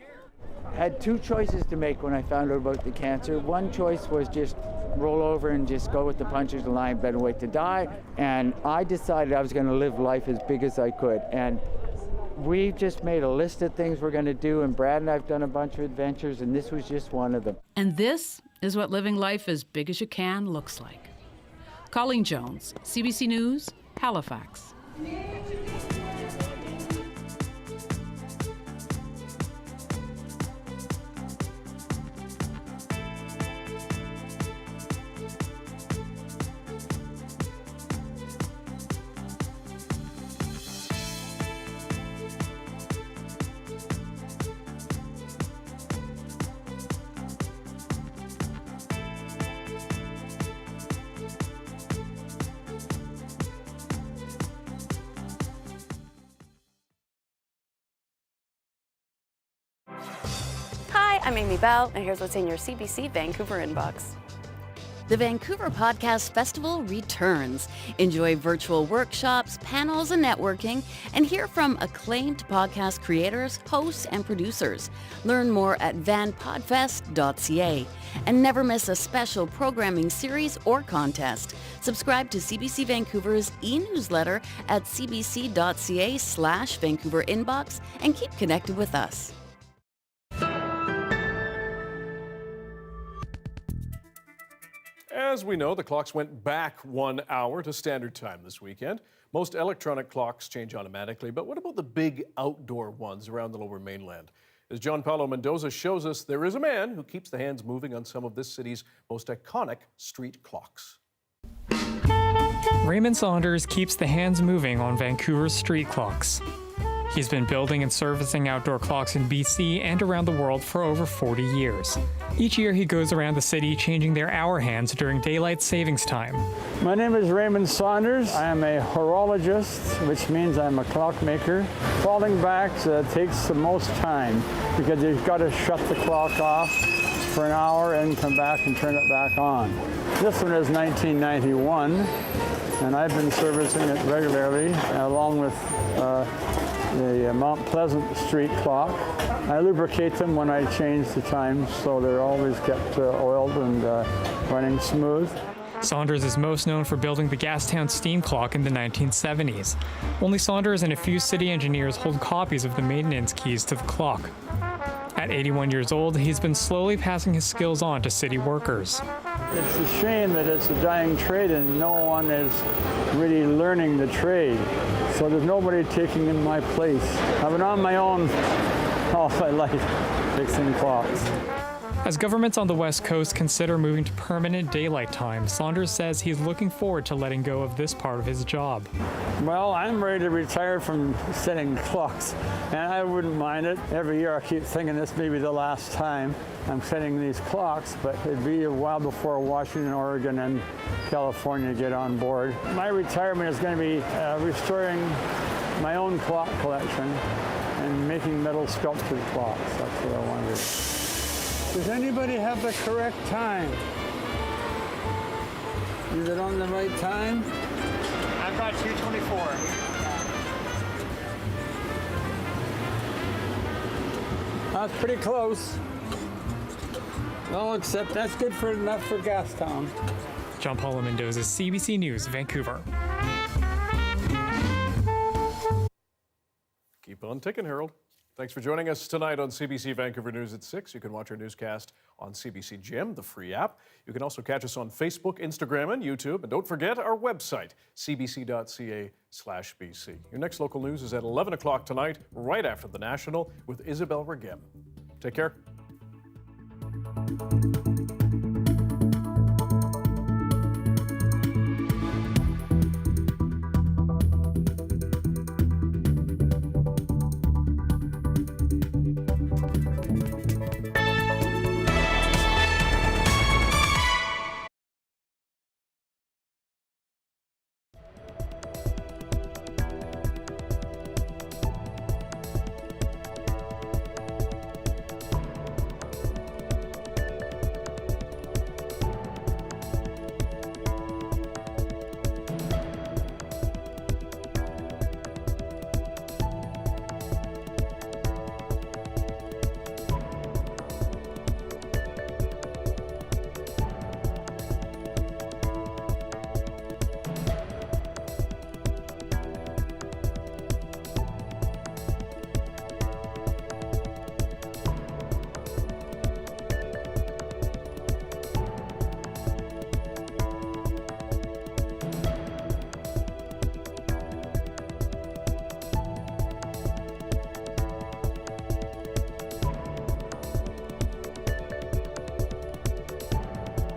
I had 2 choices to make when I found out about the cancer. One choice was just roll over and just go with the punches and lie in bed and wait to die. And I decided I was going to live life as big as I could. And we just made a list of things we're going to do, and Brad and I have done a bunch of adventures, and this was just one of them. And this is what living life as big as you can looks like. Colleen Jones, CBC News, Halifax. Hi, I'm Amy Bell, and here's what's in your CBC Vancouver inbox. The Vancouver Podcast Festival returns. Enjoy virtual workshops, panels, and networking, and hear from acclaimed podcast creators, hosts, and producers. Learn more at vanpodfest.ca. And never miss a special programming series or contest. Subscribe to CBC Vancouver's e-newsletter at cbc.ca/Vancouver inbox and keep connected with us. As we know, the clocks went back 1 hour to standard time this weekend. Most electronic clocks change automatically, but what about the big outdoor ones around the Lower Mainland? As John Paulo Mendoza shows us, there is a man who keeps the hands moving on some of this city's most iconic street clocks. Raymond Saunders keeps the hands moving on Vancouver's street clocks. He's been building and servicing outdoor clocks in BC and around the world for over 40 years. Each year he goes around the city changing their hour hands during daylight savings time. My name is Raymond Saunders. I am a horologist, which means I'm a clockmaker. Falling back takes the most time because you've got to shut the clock off for an hour and come back and turn it back on. This one is 1991, and I've been servicing it regularly along with the Mount Pleasant Street clock. I lubricate them when I change the times, so they're always kept oiled and running smooth. Saunders is most known for building the Gastown steam clock in the 1970s. Only Saunders and a few city engineers hold copies of the maintenance keys to the clock. At 81 years old, he's been slowly passing his skills on to city workers. It's a shame that it's a dying trade and no one is really learning the trade. So there's nobody taking in my place. I've been on my own all my life fixing clocks. As governments on the West Coast consider moving to permanent daylight time, Saunders says he's looking forward to letting go of this part of his job. Well, I'm ready to retire from setting clocks, and I wouldn't mind it. Every year I keep thinking this may be the last time I'm setting these clocks, but it'd be a while before Washington, Oregon, and California get on board. My retirement is going to be restoring my own clock collection and making metal sculptured clocks. That's what I want to do. Does anybody have the correct time? Is it on the right time? I've got 2:24. That's pretty close. Well, except that's good for enough for Gastown. John Paul Mendoza, CBC News, Vancouver. Keep on ticking, Harold. Thanks for joining us tonight on CBC Vancouver News at 6. You can watch our newscast on CBC Gem, the free app. You can also catch us on Facebook, Instagram, and YouTube. And don't forget our website, cbc.ca/BC. Your next local news is at 11 o'clock tonight, right after the National, with Isabel Regem. Take care.